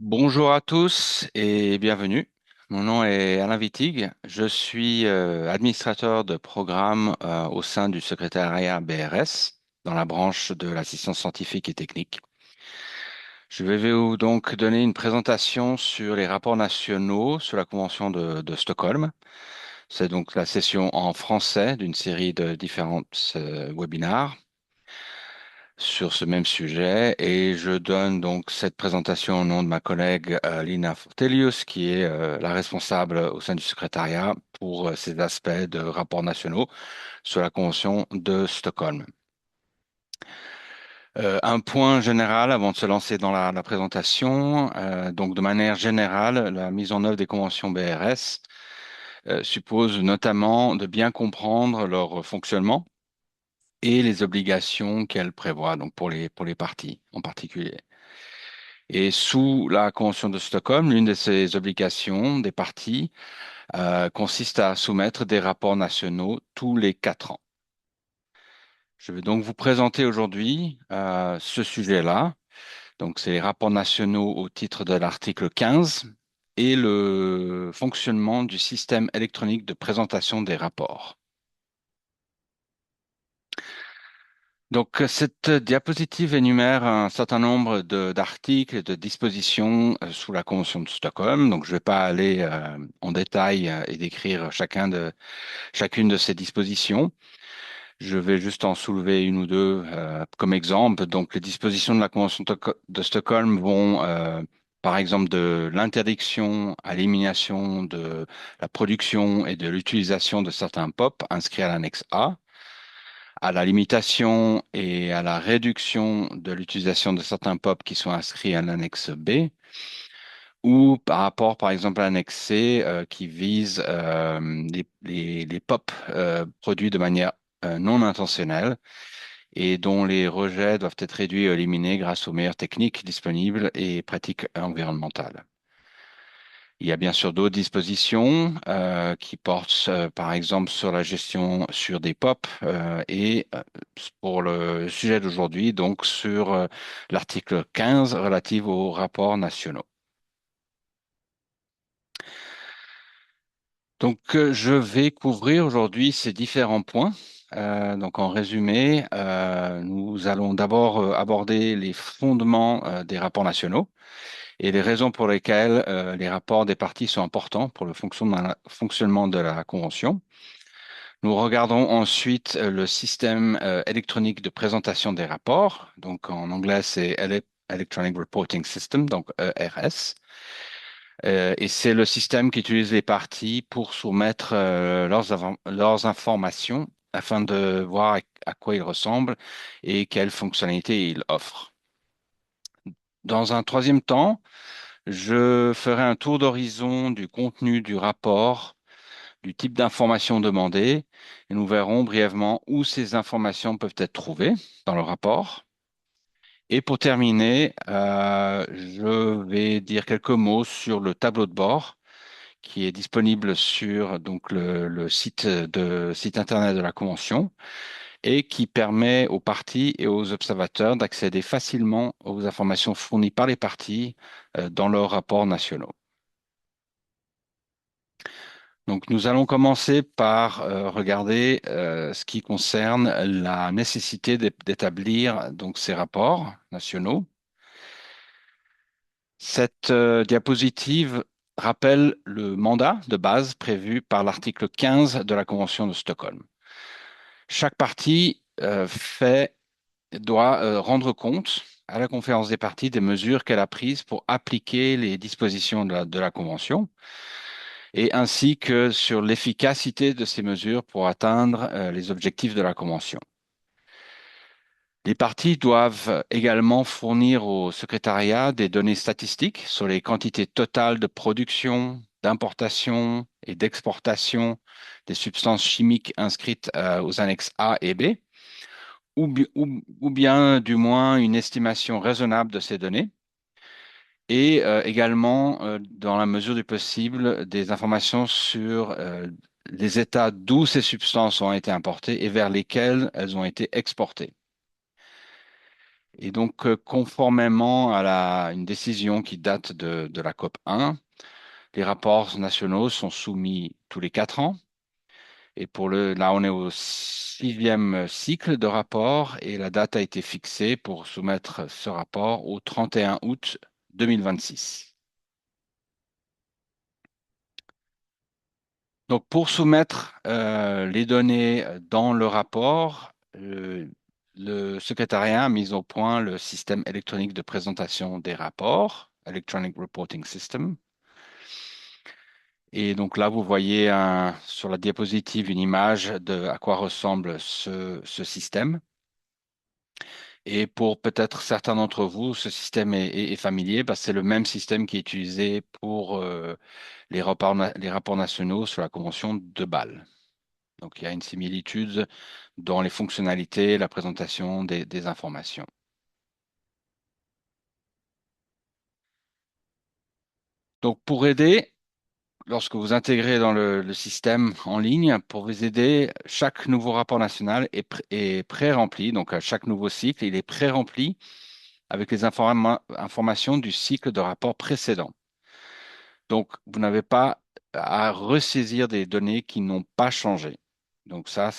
Bonjour à tous et bienvenue. Mon nom est Alain Wittig. Je suis administrateur de programme au sein du secrétariat BRS dans la branche de l'assistance scientifique et technique. Je vais vous donc donner une présentation sur les rapports nationaux sur la Convention de Stockholm. C'est donc la session en français d'une série de différents webinars sur ce même sujet et je donne donc cette présentation au nom de ma collègue Lina Fortelius, qui est la responsable au sein du secrétariat pour ces aspects de rapports nationaux sur la Convention de Stockholm. Un point général avant de se lancer dans la présentation. Donc, de manière générale, la mise en œuvre des conventions BRS suppose notamment de bien comprendre leur fonctionnement et les obligations qu'elles prévoient, donc pour les parties en particulier. Et sous la Convention de Stockholm, l'une de ces obligations des parties consiste à soumettre des rapports nationaux tous les 4 ans. Je vais donc vous présenter aujourd'hui ce sujet-là. Donc, c'est les rapports nationaux au titre de l'article 15 et le fonctionnement du système électronique de présentation des rapports. Donc, cette diapositive énumère un certain nombre d'articles et de dispositions sous la Convention de Stockholm. Donc, je ne vais pas aller en détail et décrire chacune de ces dispositions. Je vais juste en soulever une ou deux comme exemple. Donc, les dispositions de la Convention de Stockholm vont, par exemple, de l'interdiction à l'élimination de la production et de l'utilisation de certains POP inscrits à l'annexe A, à la limitation et à la réduction de l'utilisation de certains POP qui sont inscrits à l'annexe B, ou par rapport, par exemple, à l'annexe C qui vise les POP produits de manière non intentionnelle et dont les rejets doivent être réduits ou éliminés grâce aux meilleures techniques disponibles et pratiques environnementales. Il y a bien sûr d'autres dispositions qui portent, par exemple, sur la gestion sur des POP et pour le sujet d'aujourd'hui, donc sur l'article 15 relatif aux rapports nationaux. Donc, je vais couvrir aujourd'hui ces différents points. Donc, en résumé, nous allons d'abord aborder les fondements des rapports nationaux et les raisons pour lesquelles les rapports des parties sont importants pour le fonctionnement de la Convention. Nous regardons ensuite le système électronique de présentation des rapports. Donc, en anglais, c'est Electronic Reporting System, donc ERS. Et c'est le système qu'utilisent les parties pour soumettre leurs informations afin de voir à quoi ils ressemblent et quelles fonctionnalités ils offrent. Dans un troisième temps, je ferai un tour d'horizon du contenu du rapport, du type d'informations demandées, et nous verrons brièvement où ces informations peuvent être trouvées dans le rapport. Et pour terminer, je vais dire quelques mots sur le tableau de bord qui est disponible sur donc le site internet de la Convention et qui permet aux parties et aux observateurs d'accéder facilement aux informations fournies par les parties dans leurs rapports nationaux. Donc, nous allons commencer par regarder ce qui concerne la nécessité d'établir donc ces rapports nationaux. Cette diapositive rappelle le mandat de base prévu par l'article 15 de la Convention de Stockholm. Chaque partie doit rendre compte à la conférence des parties des mesures qu'elle a prises pour appliquer les dispositions de la Convention et ainsi que sur l'efficacité de ces mesures pour atteindre les objectifs de la Convention. Les parties doivent également fournir au secrétariat des données statistiques sur les quantités totales de production, d'importation et d'exportation des substances chimiques inscrites aux annexes A et B, ou bien du moins une estimation raisonnable de ces données, et également, dans la mesure du possible, des informations sur les états d'où ces substances ont été importées et vers lesquels elles ont été exportées. Et donc, conformément à une décision qui date de la COP 1, les rapports nationaux sont soumis tous les 4 ans. Et là, on est au sixième cycle de rapport et la date a été fixée pour soumettre ce rapport au 31 août 2026. Donc, pour soumettre les données dans le rapport, le secrétariat a mis au point le système électronique de présentation des rapports, Electronic Reporting System. Et donc là, vous voyez sur la diapositive une image de à quoi ressemble ce système. Et pour peut-être certains d'entre vous, ce système est familier parce que c'est le même système qui est utilisé pour les rapports nationaux sur la Convention de Bâle. Donc il y a une similitude dans les fonctionnalités, la présentation des informations. Donc pour aider, lorsque vous intégrez dans le système en ligne, pour vous aider, chaque nouveau rapport national est pré-rempli. Donc à chaque nouveau cycle, il est pré-rempli avec les informations du cycle de rapport précédent. Donc, vous n'avez pas à ressaisir des données qui n'ont pas changé. Donc ça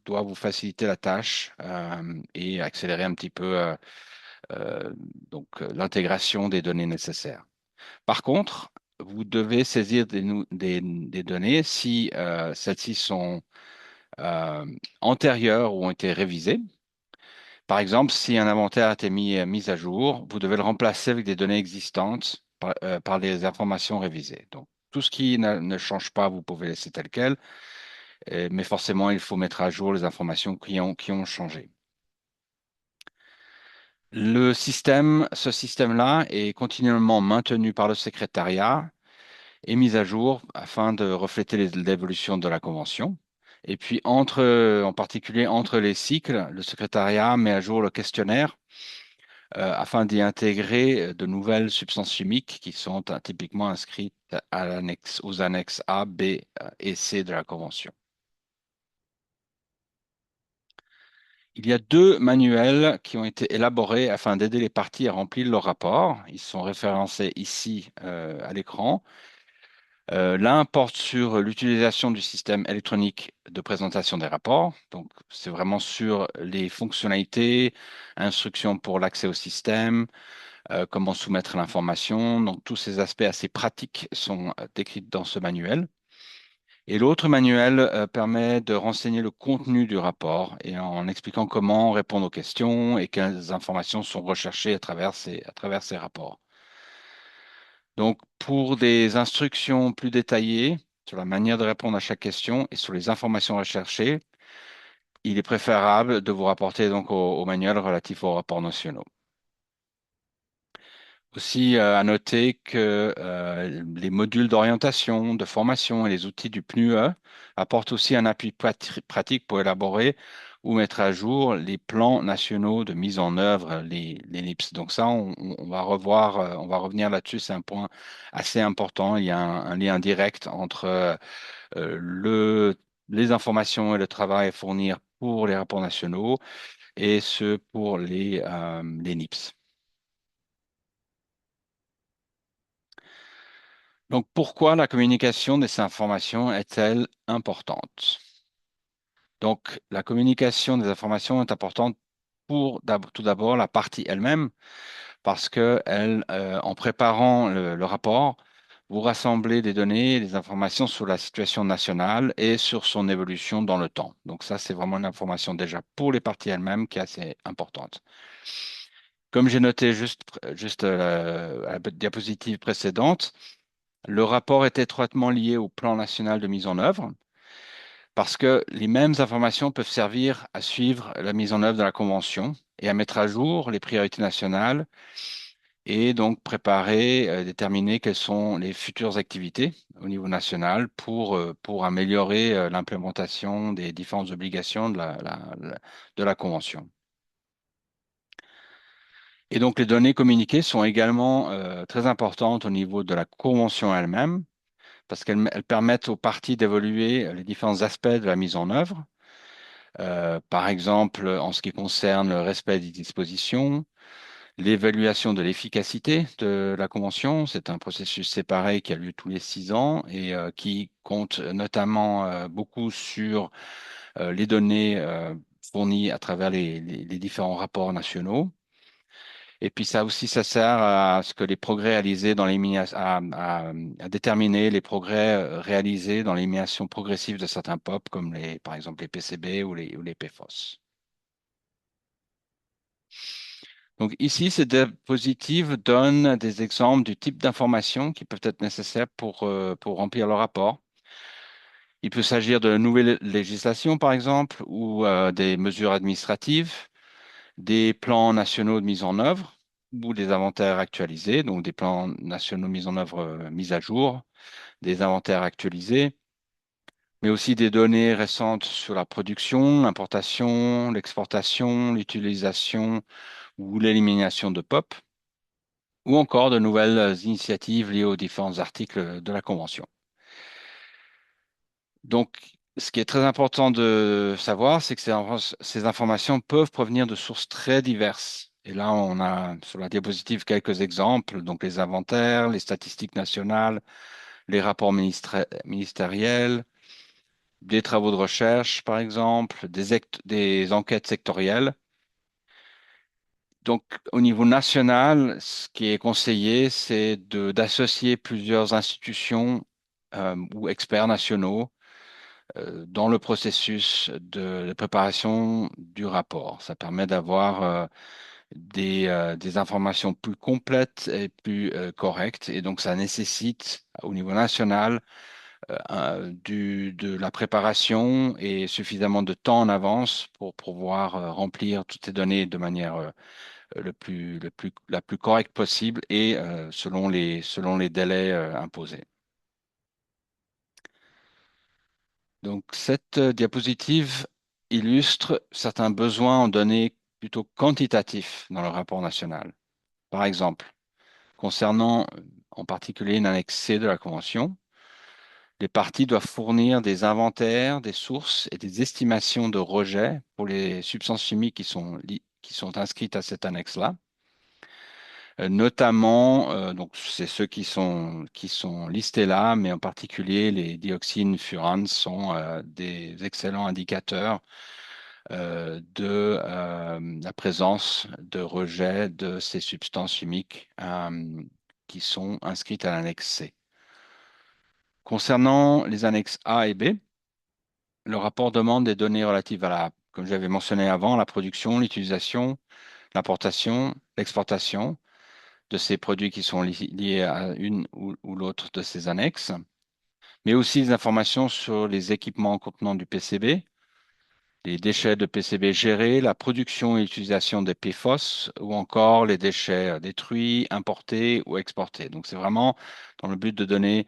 doit vous faciliter la tâche et accélérer un petit peu euh, l'intégration des données nécessaires. Par contre, vous devez saisir des données si celles-ci sont euh, antérieures ou ont été révisées. Par exemple, si un inventaire a été mis à jour, vous devez le remplacer avec des données existantes par des informations révisées. Donc, tout ce qui ne change pas, vous pouvez laisser tel quel, mais forcément, il faut mettre à jour les informations qui ont changé. Ce système-là est continuellement maintenu par le secrétariat et mis à jour afin de refléter l'évolution de la convention. Et puis, en particulier entre les cycles, le secrétariat met à jour le questionnaire afin d'y intégrer de nouvelles substances chimiques qui sont typiquement inscrites aux annexes A, B et C de la Convention. Il y a deux manuels qui ont été élaborés afin d'aider les parties à remplir leur rapport. Ils sont référencés ici à l'écran. L'un porte sur l'utilisation du système électronique de présentation des rapports. Donc, c'est vraiment sur les fonctionnalités, instructions pour l'accès au système, comment soumettre l'information. Donc, tous ces aspects assez pratiques sont décrits dans ce manuel. Et l'autre manuel permet de renseigner le contenu du rapport et en expliquant comment répondre aux questions et quelles informations sont recherchées à travers ces rapports. Donc, pour des instructions plus détaillées sur la manière de répondre à chaque question et sur les informations recherchées, il est préférable de vous rapporter donc au manuel relatif aux rapports nationaux. Aussi, à noter que les modules d'orientation, de formation et les outils du PNUE apportent aussi un appui pratique pour élaborer ou mettre à jour les plans nationaux de mise en œuvre, les NIPS. Donc ça, on va revoir, on va revenir là-dessus. C'est un point assez important. Il y a un lien direct entre les informations et le travail à fournir pour les rapports nationaux et ceux pour les NIPS. Donc, pourquoi la communication de ces informations est-elle importante? Donc, la communication des informations est importante pour tout d'abord la partie elle-même, parce que en préparant le rapport, vous rassemblez des données, des informations sur la situation nationale et sur son évolution dans le temps. Donc, ça, c'est vraiment une information déjà pour les parties elles-mêmes qui est assez importante. Comme j'ai noté juste à la diapositive précédente, le rapport est étroitement lié au plan national de mise en œuvre parce que les mêmes informations peuvent servir à suivre la mise en œuvre de la Convention et à mettre à jour les priorités nationales et donc préparer, déterminer quelles sont les futures activités au niveau national pour améliorer l'implémentation des différentes obligations de la Convention. Et donc les données communiquées sont également très importantes au niveau de la Convention elle-même parce qu'elles permettent aux parties d'évaluer les différents aspects de la mise en œuvre. Par exemple, en ce qui concerne le respect des dispositions, l'évaluation de l'efficacité de la convention, c'est un processus séparé qui a lieu tous les 6 ans et qui compte notamment beaucoup sur les données fournies à travers les différents rapports nationaux. Et puis ça aussi, ça sert à ce que les progrès réalisés dans l'élimination, à déterminer les progrès réalisés dans l'élimination progressive de certains POP, comme par exemple les PCB ou les PFOS. Donc ici, ces diapositives donnent des exemples du type d'informations qui peuvent être nécessaires pour remplir le rapport. Il peut s'agir de nouvelles législations, par exemple, ou des mesures administratives, des plans nationaux de mise en œuvre ou des inventaires actualisés, donc des plans nationaux de mise en œuvre mis à jour, des inventaires actualisés, mais aussi des données récentes sur la production, l'importation, l'exportation, l'utilisation ou l'élimination de POP, ou encore de nouvelles initiatives liées aux différents articles de la Convention. Donc, ce qui est très important de savoir, c'est que ces informations peuvent provenir de sources très diverses. Et là, on a sur la diapositive quelques exemples, donc les inventaires, les statistiques nationales, les rapports ministériels, des travaux de recherche, par exemple, des enquêtes sectorielles. Donc, au niveau national, ce qui est conseillé, c'est d'associer plusieurs institutions ou experts nationaux dans le processus de préparation du rapport. Ça permet d'avoir des informations plus complètes et plus correctes. Et donc, ça nécessite, au niveau national, de la préparation et suffisamment de temps en avance pour pouvoir remplir toutes ces données de manière la plus correcte possible et selon les délais imposés. Donc, cette diapositive illustre certains besoins en données plutôt quantitatifs dans le rapport national. Par exemple, concernant en particulier une annexe C de la Convention, les parties doivent fournir des inventaires, des sources et des estimations de rejet pour les substances chimiques qui sont inscrites à cette annexe-là. Notamment, donc c'est ceux qui sont listés là, mais en particulier les dioxines furanes sont des excellents indicateurs de la présence de rejet de ces substances chimiques qui sont inscrites à l'annexe C. Concernant les annexes A et B, le rapport demande des données relatives comme j'avais mentionné avant, la production, l'utilisation, l'importation, l'exportation de ces produits qui sont liés à une ou l'autre de ces annexes, mais aussi des informations sur les équipements contenant du PCB, les déchets de PCB gérés, la production et l'utilisation des PFOS ou encore les déchets détruits, importés ou exportés. Donc c'est vraiment dans le but de donner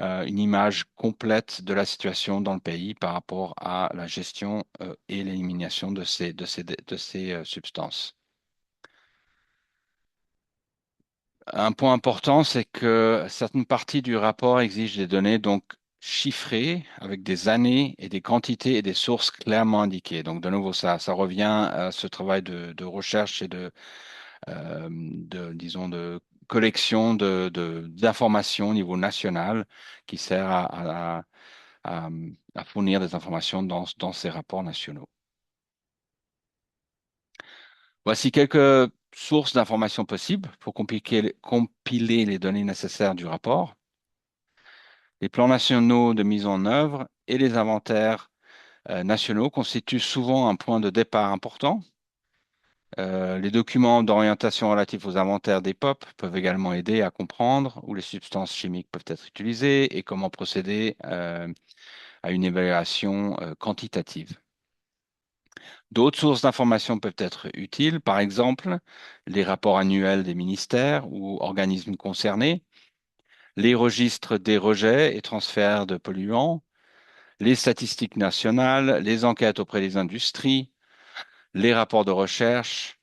une image complète de la situation dans le pays par rapport à la gestion et l'élimination de ces substances. Un point important, c'est que certaines parties du rapport exigent des données donc chiffrées avec des années et des quantités et des sources clairement indiquées. Donc de nouveau, ça revient à ce travail de recherche et disons, de collection d'informations au niveau national qui sert à- à fournir des informations dans ces rapports nationaux. Voici quelques sources d'informations possibles pour compiler les données nécessaires du rapport. Les plans nationaux de mise en œuvre et les inventaires nationaux constituent souvent un point de départ important. Les documents d'orientation relatifs aux inventaires des POP peuvent également aider à comprendre où les substances chimiques peuvent être utilisées et comment procéder à une évaluation quantitative. D'autres sources d'informations peuvent être utiles, par exemple les rapports annuels des ministères ou organismes concernés, les registres des rejets et transferts de polluants, les statistiques nationales, les enquêtes auprès des industries, les rapports de recherche,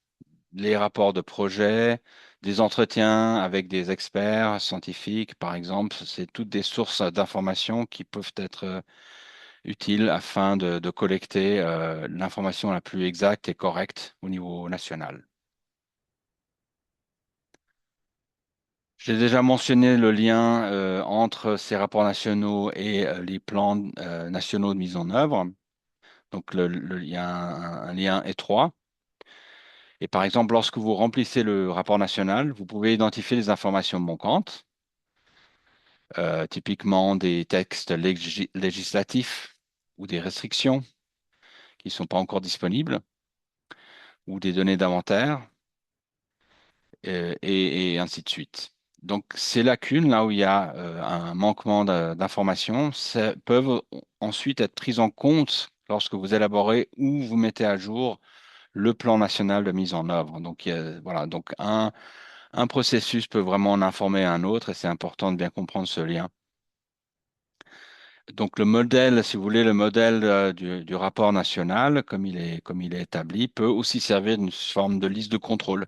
les rapports de projet, des entretiens avec des experts scientifiques, par exemple. C'est toutes des sources d'informations qui peuvent être utile afin de collecter l'information la plus exacte et correcte au niveau national. J'ai déjà mentionné le lien entre ces rapports nationaux et les plans nationaux de mise en œuvre. Donc, il y a un lien étroit. Et par exemple, lorsque vous remplissez le rapport national, vous pouvez identifier les informations manquantes, typiquement des textes législatifs ou des restrictions qui ne sont pas encore disponibles, ou des données d'inventaire, et ainsi de suite. Donc, ces lacunes, là où il y a un manquement d'informations, peuvent ensuite être prises en compte lorsque vous élaborez ou vous mettez à jour le plan national de mise en œuvre. Donc, voilà, donc un processus peut vraiment en informer un autre et c'est important de bien comprendre ce lien. Donc, le modèle, si vous voulez, le modèle du rapport national, comme il est établi, peut aussi servir d'une forme de liste de contrôle.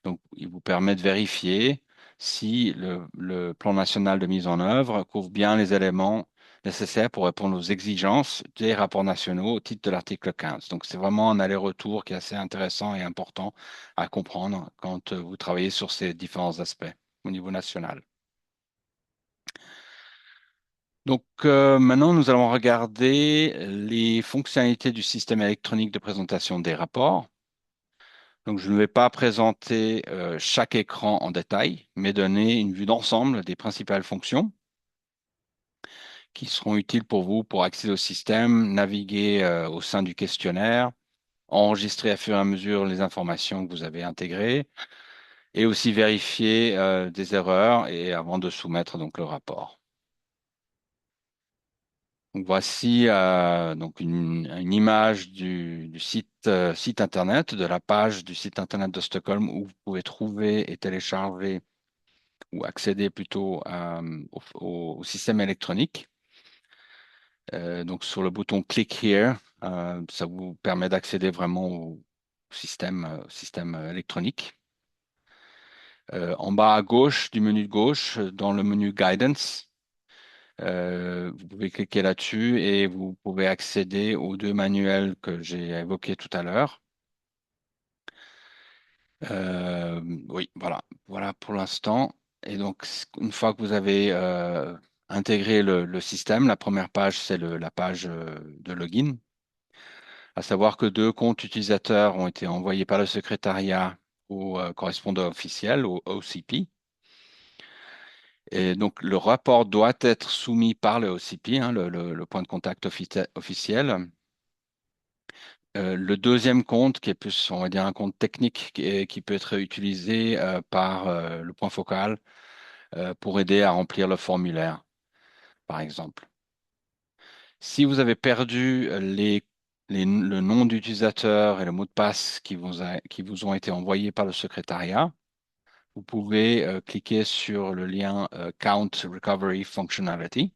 Donc, il vous permet de vérifier si le plan national de mise en œuvre couvre bien les éléments nécessaires pour répondre aux exigences des rapports nationaux au titre de l'article 15. Donc, c'est vraiment un aller-retour qui est assez intéressant et important à comprendre quand vous travaillez sur ces différents aspects au niveau national. Donc, maintenant, nous allons regarder les fonctionnalités du système électronique de présentation des rapports. Donc, je ne vais pas présenter chaque écran en détail, mais donner une vue d'ensemble des principales fonctions qui seront utiles pour vous pour accéder au système, naviguer au sein du questionnaire, enregistrer à fur et à mesure les informations que vous avez intégrées et aussi vérifier des erreurs et avant de soumettre donc le rapport. Donc, voici donc une image du site, site internet, de la page du site internet de Stockholm où vous pouvez trouver et télécharger ou accéder plutôt au système électronique. Donc sur le bouton Click Here, ça vous permet d'accéder vraiment au système électronique. En bas à gauche du menu de gauche, dans le menu Guidance, vous pouvez cliquer là-dessus et vous pouvez accéder aux deux manuels que j'ai évoqués tout à l'heure. Euh, oui, voilà, voilà pour l'instant. Et donc, une fois que vous avez intégré le système, la première page, c'est la page de login. À savoir que deux comptes utilisateurs ont été envoyés par le secrétariat au correspondant officiel, au OCP. Et donc, le rapport doit être soumis par le OCP, hein, le point de contact officiel. Le deuxième compte, qui est plus, on va dire, un compte technique qui peut être utilisé par le point focal pour aider à remplir le formulaire, par exemple. Si vous avez perdu le nom d'utilisateur et le mot de passe qui vous ont été envoyés par le secrétariat, vous pouvez cliquer sur le lien Count Recovery Functionality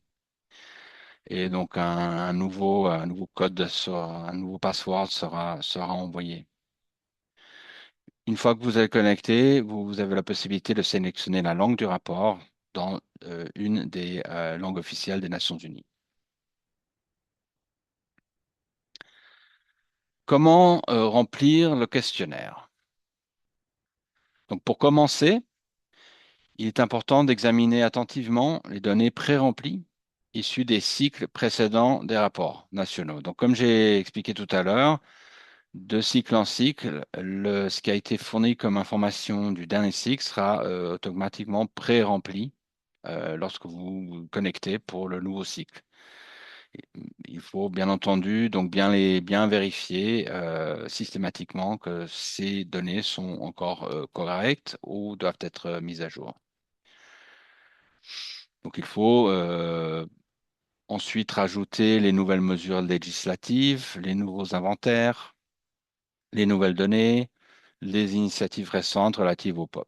et donc un nouveau code, un nouveau password sera envoyé. Une fois que vous êtes connecté, vous avez la possibilité de sélectionner la langue du rapport dans une des langues officielles des Nations Unies. Comment remplir le questionnaire? Donc, pour commencer, il est important d'examiner attentivement les données pré-remplies issues des cycles précédents des rapports nationaux. Donc, comme j'ai expliqué tout à l'heure, de cycle en cycle, ce qui a été fourni comme information du dernier cycle sera automatiquement pré-rempli lorsque vous vous connectez pour le nouveau cycle. Il faut bien entendu donc bien vérifier systématiquement que ces données sont encore correctes ou doivent être mises à jour. Donc il faut ensuite rajouter les nouvelles mesures législatives, les nouveaux inventaires, les nouvelles données, les initiatives récentes relatives au POP.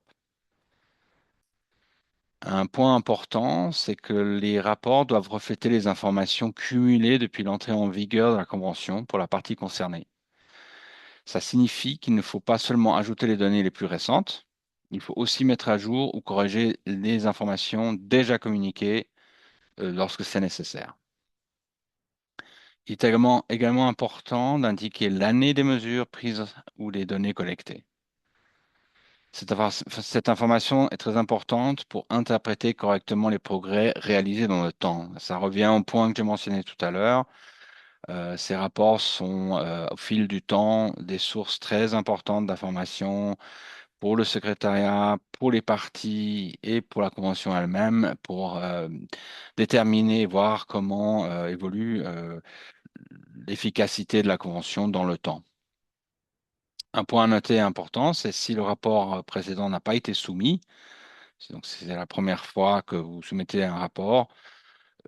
Un point important, c'est que les rapports doivent refléter les informations cumulées depuis l'entrée en vigueur de la Convention pour la partie concernée. Ça signifie qu'il ne faut pas seulement ajouter les données les plus récentes, il faut aussi mettre à jour ou corriger les informations déjà communiquées lorsque c'est nécessaire. Il est également important d'indiquer l'année des mesures prises ou des données collectées. Cette information est très importante pour interpréter correctement les progrès réalisés dans le temps. Ça revient au point que j'ai mentionné tout à l'heure. Ces rapports sont, au fil du temps, des sources très importantes d'informations pour le secrétariat, pour les parties et pour la convention elle-même, pour déterminer et voir comment évolue l'efficacité de la convention dans le temps. Un point à noter important, c'est si le rapport précédent n'a pas été soumis, donc c'est la première fois que vous soumettez un rapport,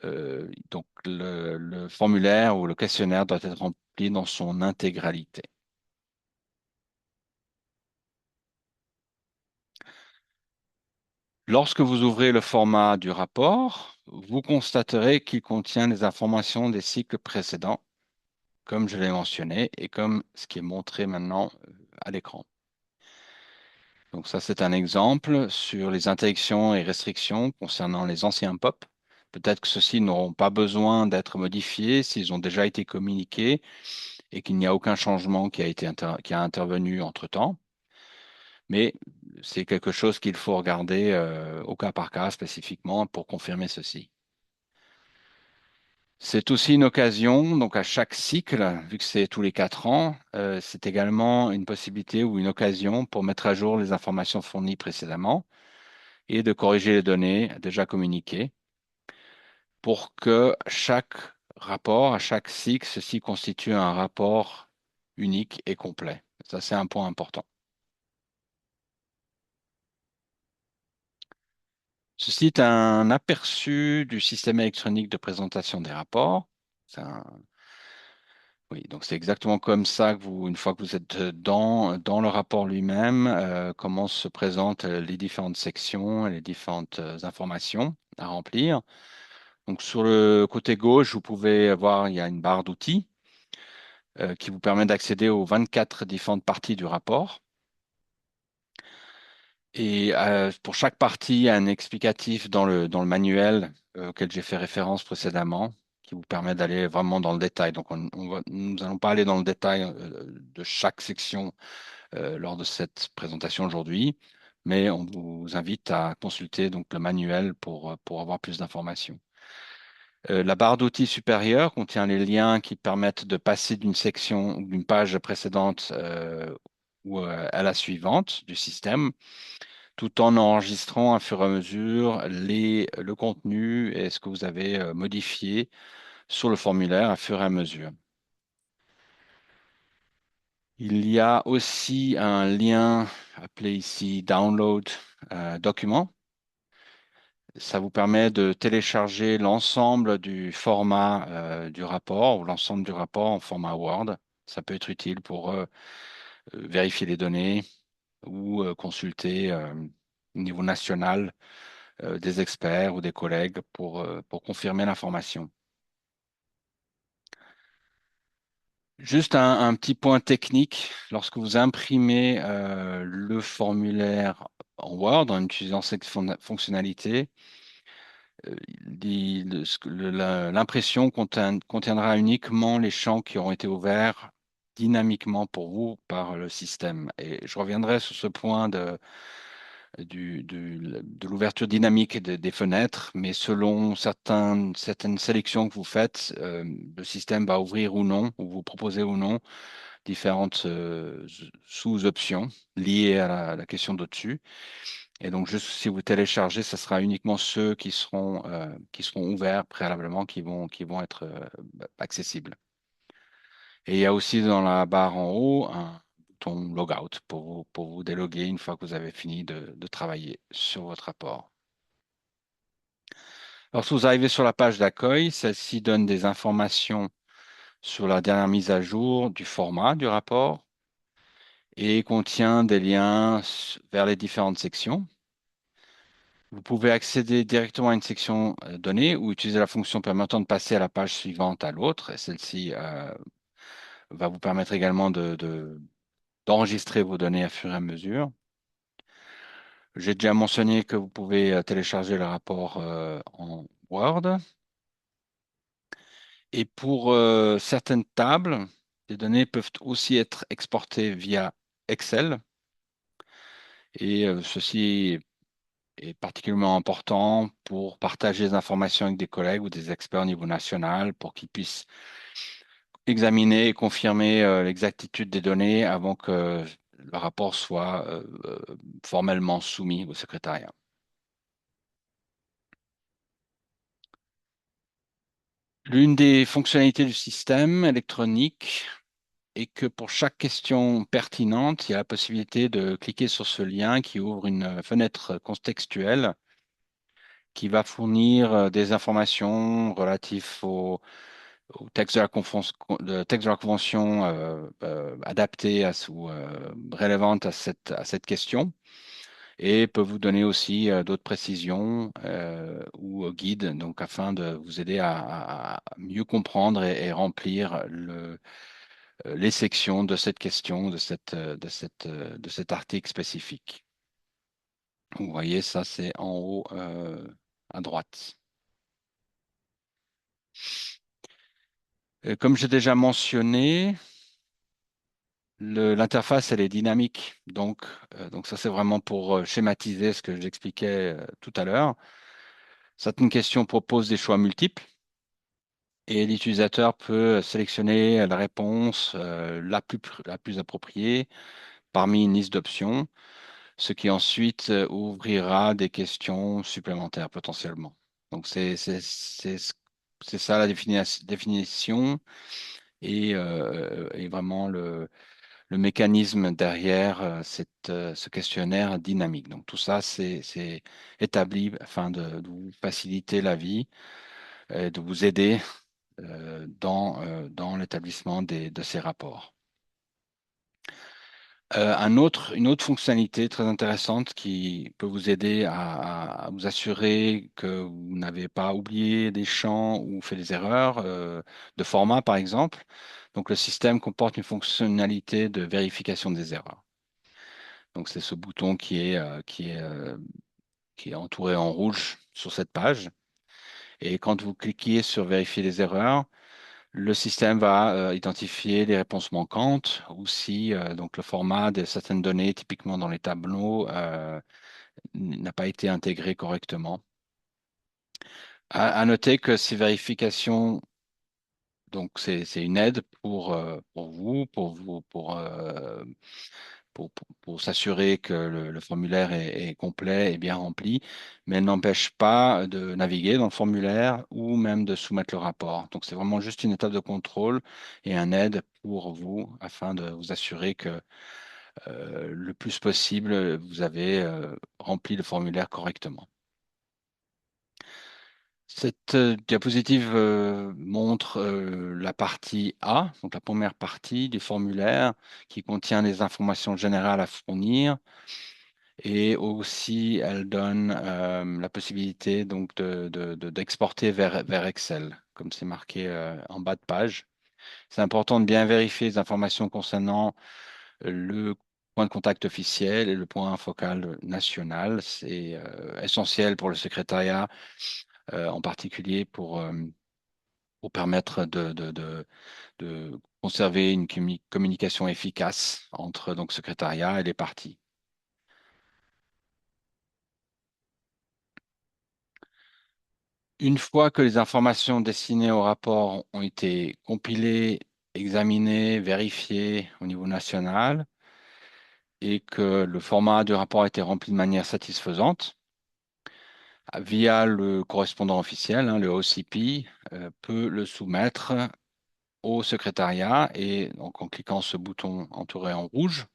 donc le formulaire ou le questionnaire doit être rempli dans son intégralité. Lorsque vous ouvrez le format du rapport, vous constaterez qu'il contient des informations des cycles précédents, comme je l'ai mentionné, et comme ce qui est montré maintenant à l'écran. Donc ça, c'est un exemple sur les interdictions et restrictions concernant les anciens POP. Peut-être que ceux-ci n'auront pas besoin d'être modifiés s'ils ont déjà été communiqués et qu'il n'y a aucun changement qui a intervenu entre-temps. Mais c'est quelque chose qu'il faut regarder au cas par cas spécifiquement pour confirmer ceci. C'est aussi une occasion, donc à chaque cycle, vu que c'est tous les 4 ans, c'est également une possibilité ou une occasion pour mettre à jour les informations fournies précédemment et de corriger les données déjà communiquées pour que chaque rapport, à chaque cycle, ceci constitue un rapport unique et complet. Ça, c'est un point important. Ceci est un aperçu du système électronique de présentation des rapports. C'est un- Oui, donc c'est exactement comme ça que une fois que vous êtes dans le rapport lui-même, comment se présentent les différentes sections et les différentes informations à remplir. Donc sur le côté gauche, vous pouvez voir, il y a une barre d'outils qui vous permet d'accéder aux 24 différentes parties du rapport. Et pour chaque partie, il y a un explicatif dans le manuel auquel j'ai fait référence précédemment, qui vous permet d'aller vraiment dans le détail. Donc, nous n'allons pas aller dans le détail de chaque section lors de cette présentation aujourd'hui, mais on vous invite à consulter donc le manuel pour avoir plus d'informations. La barre d'outils supérieure contient les liens qui permettent de passer d'une section ou d'une page précédente ou à la suivante du système, tout en enregistrant à fur et à mesure le contenu et ce que vous avez modifié sur le formulaire à fur et à mesure. Il y a aussi un lien appelé ici Download document. Ça vous permet de télécharger l'ensemble du format du rapport ou l'ensemble du rapport en format Word. Ça peut être utile pour vérifier les données ou consulter au niveau national des experts ou des collègues pour confirmer l'information. Juste un petit point technique, lorsque vous imprimez le formulaire en Word en utilisant cette fonctionnalité, l'impression contiendra uniquement les champs qui auront été ouverts dynamiquement pour vous par le système. Et je reviendrai sur ce point de l'ouverture dynamique des fenêtres, mais selon certaines sélections que vous faites, le système va ouvrir ou non, ou vous proposer ou non différentes sous-options liées à la question d'au-dessus. Et donc, juste si vous téléchargez, ce sera uniquement ceux qui seront ouverts préalablement qui vont être accessibles. Et il y a aussi dans la barre en haut un bouton Logout pour vous déloguer une fois que vous avez fini de travailler sur votre rapport. Lorsque vous arrivez sur la page d'accueil, celle-ci donne des informations sur la dernière mise à jour du format du rapport et contient des liens vers les différentes sections. Vous pouvez accéder directement à une section donnée ou utiliser la fonction permettant de passer à la page suivante à l'autre. Et celle-ci va vous permettre également d'enregistrer vos données à fur et à mesure. J'ai déjà mentionné que vous pouvez télécharger le rapport en Word. Et pour certaines tables, les données peuvent aussi être exportées via Excel. Et ceci est particulièrement important pour partager des informations avec des collègues ou des experts au niveau national pour qu'ils puissent examiner et confirmer l'exactitude des données avant que le rapport soit formellement soumis au secrétariat. L'une des fonctionnalités du système électronique est que pour chaque question pertinente, il y a la possibilité de cliquer sur ce lien qui ouvre une fenêtre contextuelle qui va fournir des informations relatives au texte de la le texte de la convention adapté ou relevante à cette question et peut vous donner aussi d'autres précisions ou guides donc afin de vous aider à mieux comprendre et remplir les sections de cette question, de cet article spécifique. Vous voyez, ça c'est en haut à droite. Comme j'ai déjà mentionné, l'interface, elle est dynamique. Donc ça, c'est vraiment pour schématiser ce que j'expliquais tout à l'heure. Certaines questions proposent des choix multiples et l'utilisateur peut sélectionner la réponse la plus appropriée parmi une liste d'options, ce qui ensuite ouvrira des questions supplémentaires potentiellement. Donc c'est ça la définition et vraiment le mécanisme derrière ce questionnaire dynamique. Donc tout ça, c'est établi afin de vous faciliter la vie et de vous aider dans l'établissement de ces rapports. Une autre fonctionnalité très intéressante qui peut vous aider à vous assurer que vous n'avez pas oublié des champs ou fait des erreurs de format, par exemple. Donc, le système comporte une fonctionnalité de vérification des erreurs. Donc, c'est ce bouton qui est entouré en rouge sur cette page. Et quand vous cliquez sur vérifier les erreurs, le système va identifier les réponses manquantes ou si donc le format de certaines données, typiquement dans les tableaux, n'a pas été intégré correctement. À noter que ces vérifications, donc c'est une aide pour s'assurer que le formulaire est complet et bien rempli, mais elle n'empêche pas de naviguer dans le formulaire ou même de soumettre le rapport. Donc, c'est vraiment juste une étape de contrôle et un aide pour vous afin de vous assurer que le plus possible, vous avez rempli le formulaire correctement. Cette diapositive montre la partie A, donc la première partie du formulaire qui contient les informations générales à fournir. Et aussi, elle donne la possibilité donc d'exporter vers Excel, comme c'est marqué en bas de page. C'est important de bien vérifier les informations concernant le point de contact officiel et le point focal national. C'est essentiel pour le secrétariat, en particulier pour permettre de conserver une communication efficace entre donc secrétariat et les parties. Une fois que les informations destinées au rapport ont été compilées, examinées, vérifiées au niveau national et que le format du rapport a été rempli de manière satisfaisante, via le correspondant officiel, hein, le OCP, peut le soumettre au secrétariat et donc en cliquant ce bouton entouré en rouge.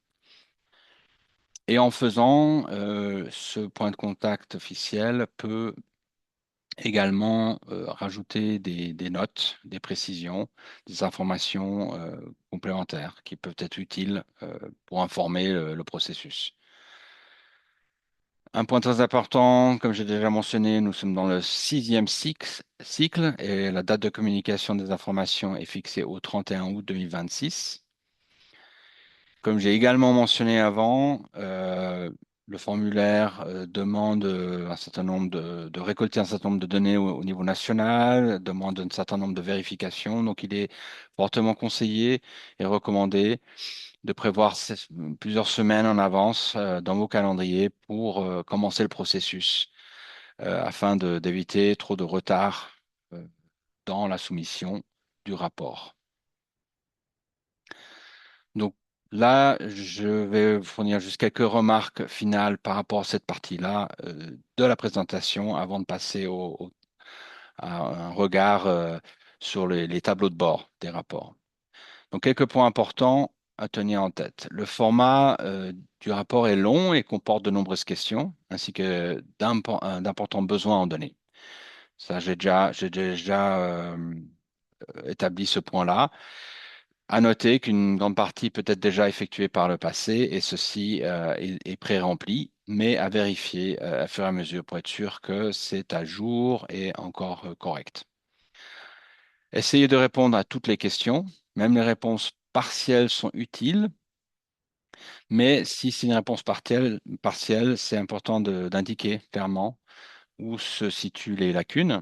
Et en faisant, ce point de contact officiel peut également rajouter des notes, des précisions, des informations complémentaires qui peuvent être utiles pour informer le processus. Un point très important, comme j'ai déjà mentionné, nous sommes dans le sixième cycle et la date de communication des informations est fixée au 31 août 2026. Comme j'ai également mentionné avant, Le formulaire demande un certain nombre de récolter un certain nombre de données au niveau national, demande un certain nombre de vérifications. Donc, il est fortement conseillé et recommandé de prévoir plusieurs semaines en avance dans vos calendriers pour commencer le processus afin d'éviter trop de retard euh, dans la soumission du rapport. Donc là, je vais vous fournir juste quelques remarques finales par rapport à cette partie-là de la présentation avant de passer à un regard sur les tableaux de bord des rapports. Donc quelques points importants à tenir en tête. Le format du rapport est long et comporte de nombreuses questions ainsi que d'importants besoins en données. Ça, j'ai déjà établi ce point-là. À noter qu'une grande partie peut être déjà effectuée par le passé et ceci est pré-rempli, mais à vérifier à fur et à mesure pour être sûr que c'est à jour et encore correct. Essayez de répondre à toutes les questions, même les réponses partielles sont utiles, mais si c'est une réponse partielle, c'est important d'indiquer clairement où se situent les lacunes.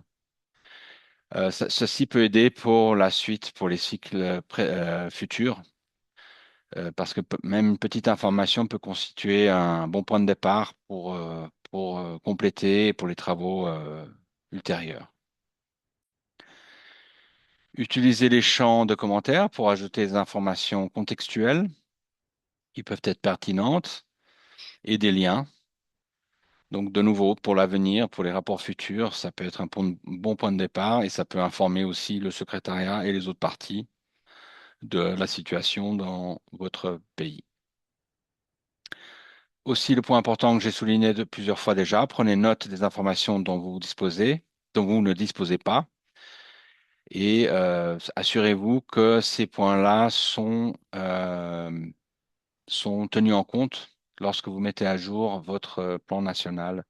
Ceci peut aider pour la suite, pour les cycles futurs parce que même une petite information peut constituer un bon point de départ pour compléter pour les travaux ultérieurs. Utilisez les champs de commentaires pour ajouter des informations contextuelles qui peuvent être pertinentes et des liens. Donc, de nouveau, pour l'avenir, pour les rapports futurs, ça peut être un bon point de départ et ça peut informer aussi le secrétariat et les autres parties de la situation dans votre pays. Aussi, le point important que j'ai souligné de plusieurs fois déjà, prenez note des informations dont vous disposez, dont vous ne disposez pas, et assurez-vous que ces points-là sont tenus en compte lorsque vous mettez à jour votre plan national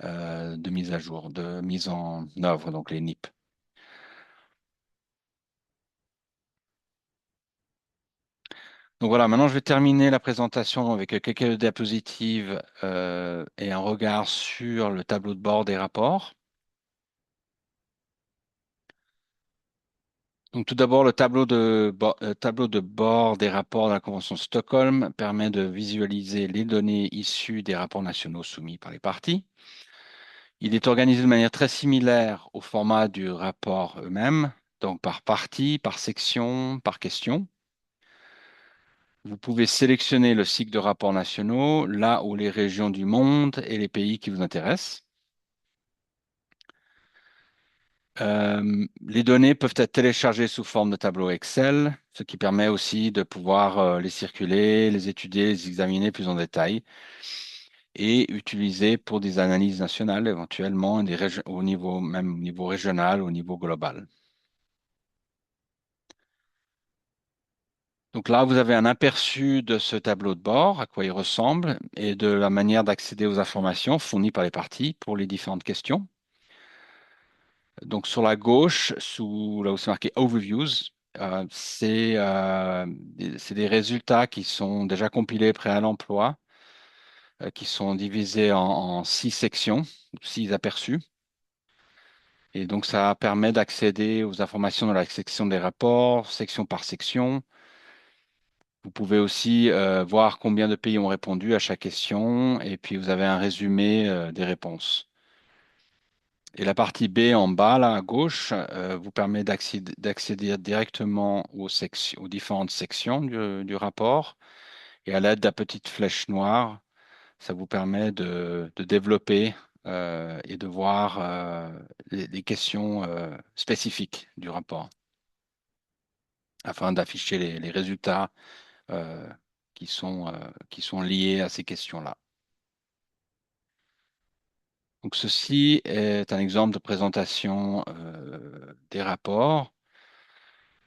de mise à jour, de mise en œuvre, donc les NIP. Donc voilà, maintenant je vais terminer la présentation avec quelques diapositives et un regard sur le tableau de bord des rapports. Donc, tout d'abord, le tableau de bord des rapports de la Convention de Stockholm permet de visualiser les données issues des rapports nationaux soumis par les parties. Il est organisé de manière très similaire au format du rapport eux-mêmes, donc par partie, par section, par question. Vous pouvez sélectionner le cycle de rapports nationaux, là où les régions du monde et les pays qui vous intéressent. Les données peuvent être téléchargées sous forme de tableau Excel, ce qui permet aussi de pouvoir les circuler, les étudier, les examiner plus en détail et utiliser pour des analyses nationales éventuellement au niveau, même au niveau régional, au niveau global. Donc là, vous avez un aperçu de ce tableau de bord, à quoi il ressemble et de la manière d'accéder aux informations fournies par les parties pour les différentes questions. Donc sur la gauche, là où c'est marqué Overviews, c'est des résultats qui sont déjà compilés prêts à l'emploi, qui sont divisés en 6 sections, 6 aperçus. Et donc ça permet d'accéder aux informations dans la section des rapports, section par section. Vous pouvez aussi voir combien de pays ont répondu à chaque question, et puis vous avez un résumé des réponses. Et la partie B en bas, là, à gauche, vous permet d'accéder directement aux différentes sections du rapport. Et à l'aide de la petite flèche noire, ça vous permet de développer et de voir les questions spécifiques du rapport, afin d'afficher les résultats euh, qui sont liés à ces questions-là. Donc, ceci est un exemple de présentation des rapports.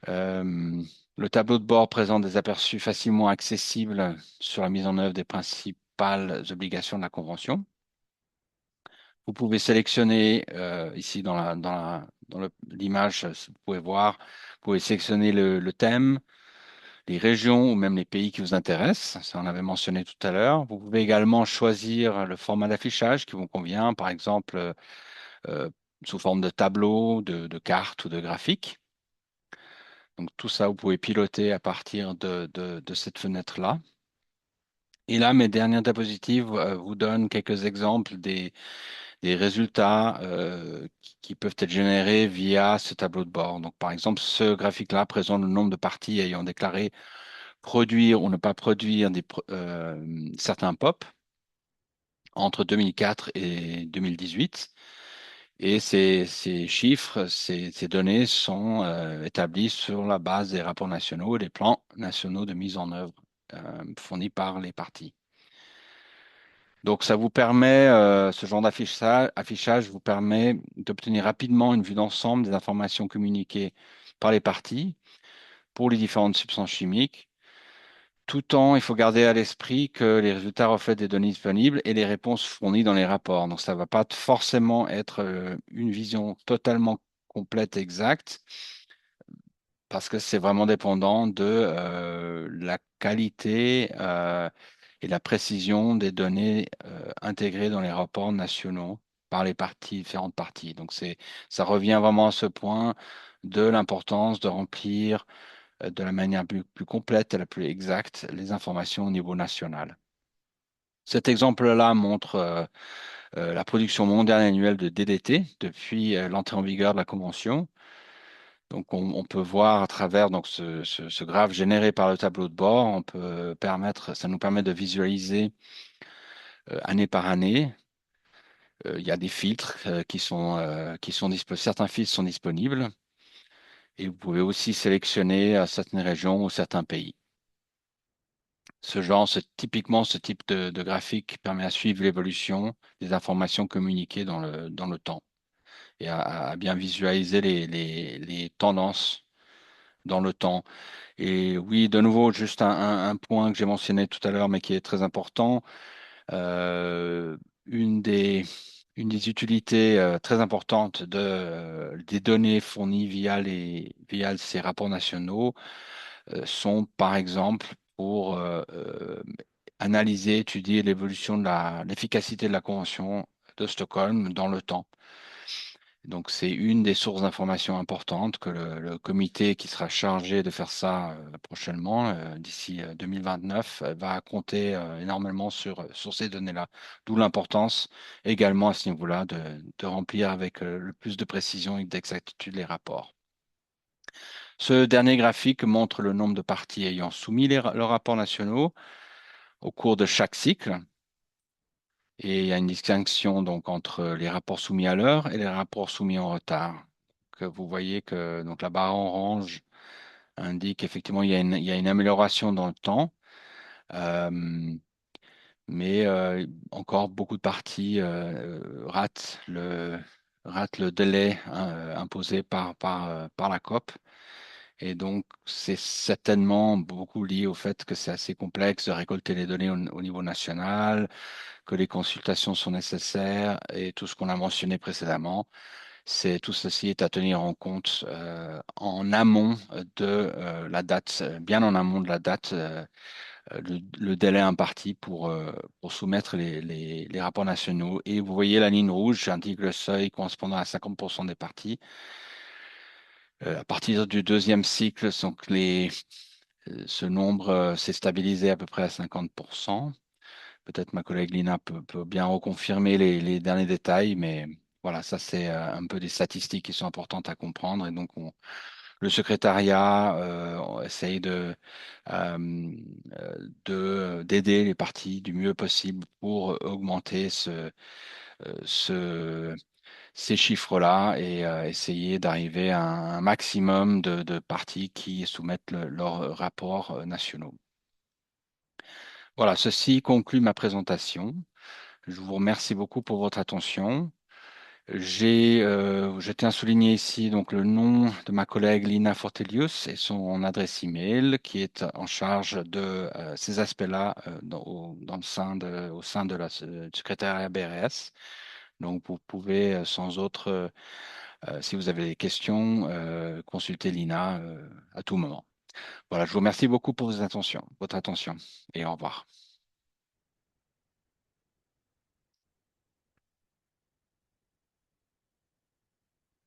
Euh, le tableau de bord présente des aperçus facilement accessibles sur la mise en œuvre des principales obligations de la Convention. Vous pouvez sélectionner ici dans l'image, vous pouvez voir, vous pouvez sélectionner le thème, les régions ou même les pays qui vous intéressent. Ça, on avait mentionné tout à l'heure. Vous pouvez également choisir le format d'affichage qui vous convient, par exemple euh, sous forme de tableau, de carte ou de graphique. Donc tout ça, vous pouvez piloter à partir de cette fenêtre-là. Et là, mes dernières diapositives vous donnent quelques exemples des résultats qui peuvent être générés via ce tableau de bord. Donc, par exemple, ce graphique-là présente le nombre de parties ayant déclaré produire ou ne pas produire certains POP entre 2004 et 2018. Et ces chiffres, ces données sont établis sur la base des rapports nationaux et des plans nationaux de mise en œuvre fournis par les parties. Donc, ça vous permet, ce genre affichage vous permet d'obtenir rapidement une vue d'ensemble des informations communiquées par les parties pour les différentes substances chimiques. Tout en, il faut garder à l'esprit que les résultats reflètent des données disponibles et les réponses fournies dans les rapports. Donc, ça ne va pas forcément être une vision totalement complète, exacte, parce que c'est vraiment dépendant de la qualité et la précision des données intégrées dans les rapports nationaux par les parties, différentes parties. Donc, ça revient vraiment à ce point de l'importance de remplir de la manière plus complète et la plus exacte les informations au niveau national. Cet exemple-là montre la production mondiale annuelle de DDT depuis l'entrée en vigueur de la Convention. Donc, on peut voir à travers donc, ce graphe généré par le tableau de bord, ça nous permet de visualiser année par année. Il y a des filtres qui sont disponibles. Certains filtres sont disponibles et vous pouvez aussi sélectionner certaines régions ou certains pays. Typiquement, ce type de graphique permet à suivre l'évolution des informations communiquées dans le temps et à bien visualiser les tendances dans le temps. Et oui, de nouveau, juste un point que j'ai mentionné tout à l'heure, mais qui est très important. Euh, une des, une des utilités très importantes des données fournies via ces rapports nationaux sont, par exemple, pour analyser, étudier l'évolution l'efficacité de la Convention de Stockholm dans le temps. Donc, c'est une des sources d'informations importantes que le comité qui sera chargé de faire ça prochainement, d'ici 2029, va compter énormément sur ces données-là. D'où l'importance également à ce niveau-là de remplir avec le plus de précision et d'exactitude les rapports. Ce dernier graphique montre le nombre de parties ayant soumis leurs rapports nationaux au cours de chaque cycle. Et il y a une distinction donc entre les rapports soumis à l'heure et les rapports soumis en retard. Que vous voyez que donc la barre orange indique effectivement il y a une amélioration dans le temps, euh, mais encore beaucoup de parties ratent le délai hein, imposé par la COP. Et donc, c'est certainement beaucoup lié au fait que c'est assez complexe de récolter les données au niveau national, que les consultations sont nécessaires et tout ce qu'on a mentionné précédemment. Tout ceci est à tenir en compte en amont de la date, bien en amont de la date, le délai imparti pour soumettre les rapports nationaux. Et vous voyez la ligne rouge, j'indique le seuil correspondant à 50% des parties. À partir du deuxième cycle, ce nombre s'est stabilisé à peu près à 50%. Peut-être ma collègue Lina peut bien reconfirmer les derniers détails, mais voilà, ça c'est un peu des statistiques qui sont importantes à comprendre. Et donc, le secrétariat essaye d'aider les parties du mieux possible pour augmenter ce, ces chiffres-là et essayer d'arriver à un maximum de parties qui soumettent leurs rapports nationaux. Voilà, ceci conclut ma présentation. Je vous remercie beaucoup pour votre attention. Je tiens à souligner ici donc le nom de ma collègue Lina Fortelius et son adresse email qui est en charge de ces aspects-là au sein de du secrétariat BRS. Donc vous pouvez sans autre, si vous avez des questions, consulter Lina à tout moment. Voilà, je vous remercie beaucoup pour votre attention et au revoir.